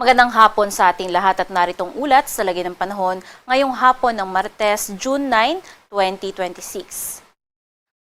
Magandang hapon sa ating lahat at naritong ulat sa lagay ng panahon ngayong hapon ng Martes, June 9, 2026.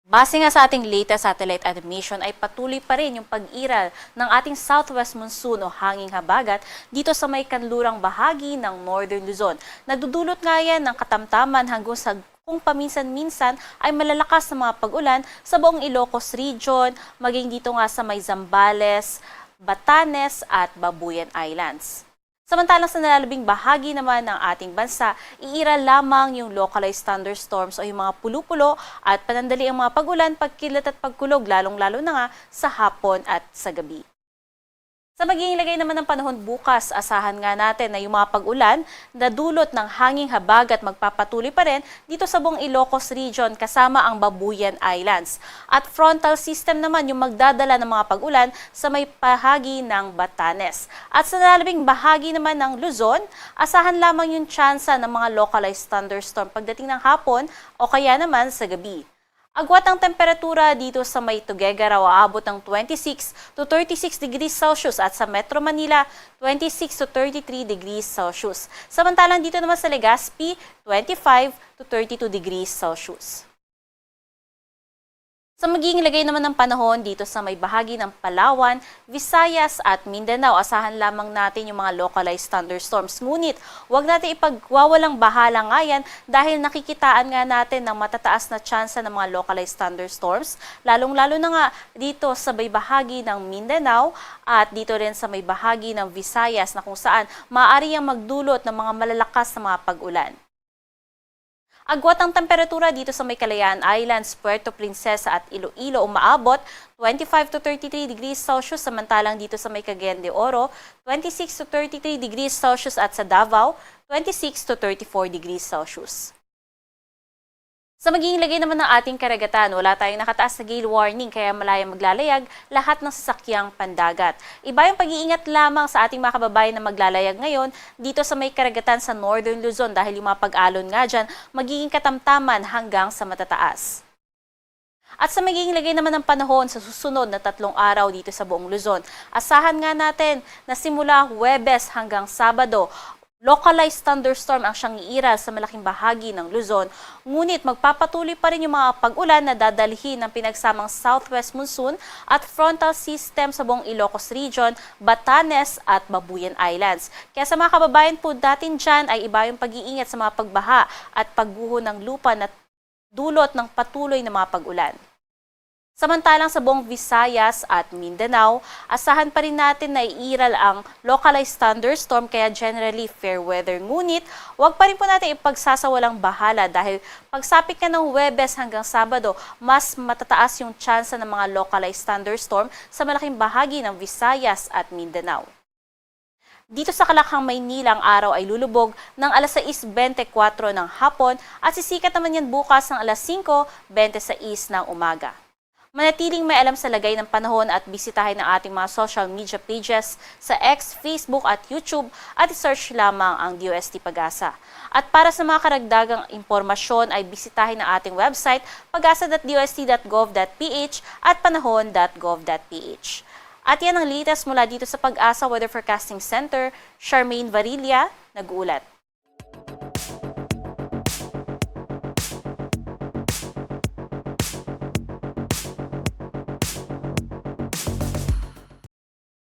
Base nga sa ating latest satellite animation ay patuloy pa rin yung pag-iral ng ating southwest monsoon o hanging habagat dito sa may kanlurang bahagi ng Northern Luzon. Nagdudulot nga yan ng katamtaman hanggang sa kung paminsan-minsan ay malalakas na mga pag-ulan sa buong Ilocos Region, maging dito nga sa may Zambales, Batanes at Babuyan Islands. Samantalang sa nalalabing bahagi naman ng ating bansa, iiral lamang yung localized thunderstorms o yung mga pulo-pulo at panandali ang mga pag-ulan, pagkilat at pagkulog lalong-lalo na nga sa hapon at sa gabi. Sa magiging lagay naman ng panahon bukas, asahan nga natin na yung mga pag-ulan na dulot ng hanging habagat magpapatuloy pa rin dito sa buong Ilocos Region kasama ang Babuyan Islands. At frontal system naman yung magdadala ng mga pag-ulan sa may bahagi ng Batanes. At sa nalalabing bahagi naman ng Luzon, asahan lamang yung tsansa ng mga localized thunderstorm pagdating ng hapon o kaya naman sa gabi. Agwat ang temperatura dito sa may Tuguegarao aabot ng 26 to 36 degrees Celsius at sa Metro Manila 26 to 33 degrees Celsius. Samantalang dito naman sa Legazpi 25 to 32 degrees Celsius. Sa magiging lagay naman ng panahon dito sa may bahagi ng Palawan, Visayas at Mindanao, asahan lamang natin yung mga localized thunderstorms. Ngunit huwag natin ipagwawalang bahala nga yan dahil nakikitaan nga natin ng matataas na tsansa ng mga localized thunderstorms, lalong-lalo na nga dito sa may bahagi ng Mindanao at dito rin sa may bahagi ng Visayas na kung saan maaari ang magdulot ng mga malalakas na mga pag-ulan. Agwat ang temperatura dito sa may Kalayaan Islands, Puerto Princesa at Iloilo umaabot 25 to 33 degrees Celsius, samantalang dito sa may Cagayan de Oro 26 to 33 degrees Celsius at sa Davao 26 to 34 degrees Celsius. Sa magiging lagay naman ng ating karagatan, wala tayong nakataas na gale warning kaya malayang maglalayag lahat ng sasakyang pandagat. Iba yung pag-iingat lamang sa ating mga kababayan na maglalayag ngayon dito sa may karagatan sa Northern Luzon dahil yung mga pag-alon nga dyan magiging katamtaman hanggang sa matataas. At sa magiging lagay naman ng panahon sa susunod na 3 araw dito sa buong Luzon, asahan nga natin na simula Huwebes hanggang Sabado, localized thunderstorm ang siyang iiral sa malaking bahagi ng Luzon, ngunit magpapatuloy pa rin yung mga pag-ulan na dadalhin ng pinagsamang southwest monsoon at frontal system sa buong Ilocos Region, Batanes at Babuyan Islands. Kaya sa mga kababayan po datin dyan ay iba yung pag-iingat sa mga pagbaha at pagguho ng lupa na dulot ng patuloy na mga pag-ulan. Samantalang sa buong Visayas at Mindanao, asahan pa rin natin na iiral ang localized thunderstorm kaya generally fair weather. Ngunit, huwag pa rin po natin ipagsasawalang bahala dahil pagsapit ka ng Huwebes hanggang Sabado, mas matataas yung tsansa ng mga localized thunderstorm sa malaking bahagi ng Visayas at Mindanao. Dito sa Kalakhang, Maynila, ang araw ay lulubog ng alas 6:24 ng hapon at sisikat naman yan bukas ng alas 5:26 ng umaga. Manatiling may alam sa lagay ng panahon at bisitahin ang ating mga social media pages sa X, Facebook at YouTube at i-search lamang ang DOST Pag-asa. At para sa mga karagdagang impormasyon ay bisitahin ang ating website pagasa.dost.gov.ph at panahon.gov.ph. At yan ang latest mula dito sa Pag-asa Weather Forecasting Center. Charmaine Varilla, nag-uulat.